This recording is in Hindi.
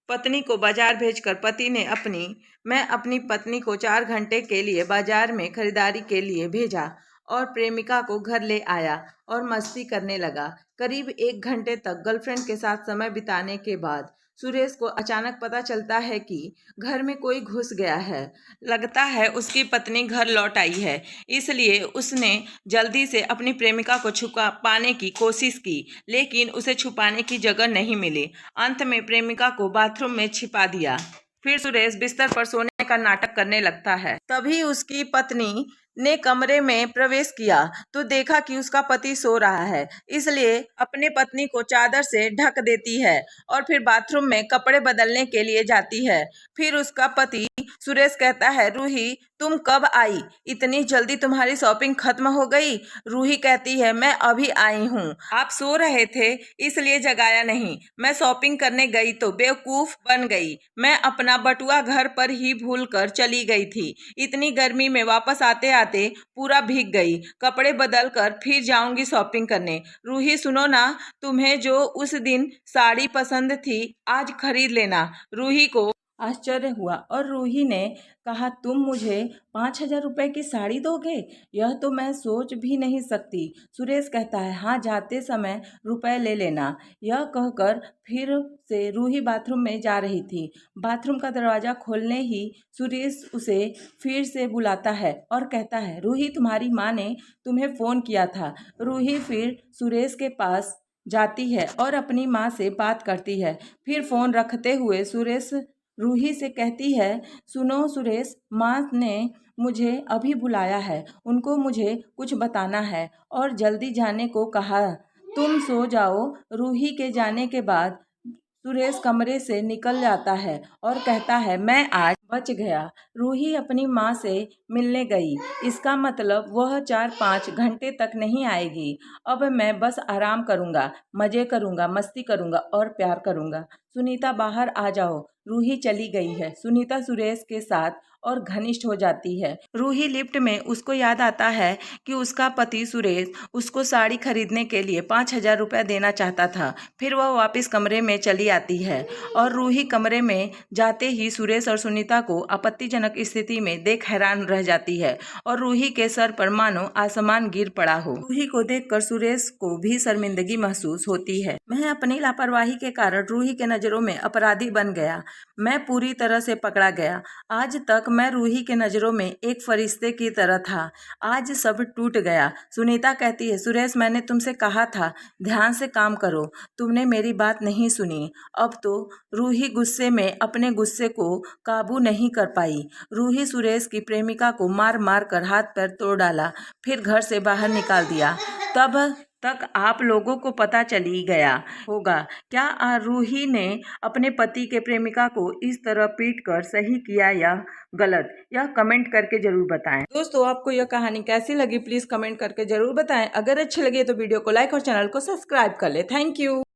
पत्नी को बाजार भेजकर पति ने मैं अपनी पत्नी को 4 घंटे के लिए बाजार में खरीदारी के लिए भेजा और प्रेमिका को घर ले आया और मस्ती करने लगा। करीब 1 घंटे तक गर्लफ्रेंड के साथ समय बिताने के बाद सुरेश को अचानक पता चलता है कि घर में कोई घुस गया है। लगता है उसकी पत्नी घर लौट आई है, इसलिए उसने जल्दी से अपनी प्रेमिका को छुपा पाने की कोशिश की, लेकिन उसे छुपाने की जगह नहीं मिली। अंत में प्रेमिका को बाथरूम में छिपा दिया। फिर सुरेश बिस्तर पर सोने का नाटक करने लगता है। तभी उसकी पत्नी ने कमरे में प्रवेश किया तो देखा कि उसका पति सो रहा है, इसलिए अपने पत्नी को चादर से ढक देती है और फिर बाथरूम में कपड़े बदलने के लिए जाती है। फिर उसका पति सुरेश कहता है, रूही तुम कब आई? इतनी जल्दी तुम्हारी शॉपिंग खत्म हो गई? रूही कहती है, मैं अभी आई हूँ, आप सो रहे थे इसलिए जगाया नहीं। मैं शॉपिंग करने गई तो बेवकूफ बन गई। मैं अपना बटुआ घर पर ही भूल कर चली गई थी। इतनी गर्मी में वापस आते आते पूरा भीग गई। कपड़े बदल कर फिर जाऊंगी शॉपिंग करने। रूही सुनो ना, तुम्हें जो उस दिन साड़ी पसंद थी आज खरीद लेना। रूही को आश्चर्य हुआ और रूही ने कहा, तुम मुझे 5,000 रुपये की साड़ी दोगे? यह तो मैं सोच भी नहीं सकती। सुरेश कहता है, हाँ जाते समय रुपए ले लेना। यह कहकर फिर से रूही बाथरूम में जा रही थी। बाथरूम का दरवाज़ा खोलने ही सुरेश उसे फिर से बुलाता है और कहता है, रूही तुम्हारी माँ ने तुम्हें फ़ोन किया था। रूही फिर सुरेश के पास जाती है और अपनी माँ से बात करती है। फिर फ़ोन रखते हुए सुरेश रूही से कहती है, सुनो सुरेश, माँ ने मुझे अभी बुलाया है, उनको मुझे कुछ बताना है और जल्दी जाने को कहा, तुम सो जाओ। रूही के जाने के बाद सुरेश कमरे से निकल जाता है और कहता है, मैं आज बच गया। रूही अपनी माँ से मिलने गई, इसका मतलब वह 4-5 घंटे तक नहीं आएगी। अब मैं बस आराम करूँगा, मज़े करूँगा, मस्ती करूँगा और प्यार करूँगा। सुनीता बाहर आ जाओ। रूही चली गई है। सुनीता सुरेश के साथ और घनिष्ठ हो जाती है। रूही लिफ्ट में उसको याद आता है कि उसका पति सुरेश उसको साड़ी खरीदने के लिए 5,000 रुपये देना चाहता था। फिर वह वापस कमरे में चली आती है और रूही कमरे में जाते ही सुरेश और सुनीता को आपत्तिजनक स्थिति में देख हैरान रह जाती है और रूही के सर पर मानो आसमान गिर पड़ा हो। रूही को देखकर सुरेश को भी शर्मिंदगी महसूस होती है। मैं अपनी लापरवाही के कारण रूही के नज़रों में अपराधी बन गया। मैं पूरी तरह से पकड़ा गया। आज तक मैं रूही के नज़रों में एक फरिश्ते की तरह था, आज सब टूट गया। सुनीता कहती है, सुरेश मैंने तुमसे कहा था ध्यान से काम करो, तुमने मेरी बात नहीं सुनी। अब तो रूही गुस्से में अपने गुस्से को काबू नहीं कर पाई। रूही सुरेश की प्रेमिका को मार मार कर हाथ पैर तोड़ डाला, फिर घर से बाहर निकाल दिया। तब तक आप लोगों को पता चली गया होगा, क्या रूही ने अपने पति के प्रेमिका को इस तरह पीट कर सही किया या गलत? यह कमेंट करके जरूर बताएं। दोस्तों, आपको यह कहानी कैसी लगी प्लीज़ कमेंट करके जरूर बताएं। अगर अच्छी लगी तो वीडियो को लाइक और चैनल को सब्सक्राइब कर ले। Thank you.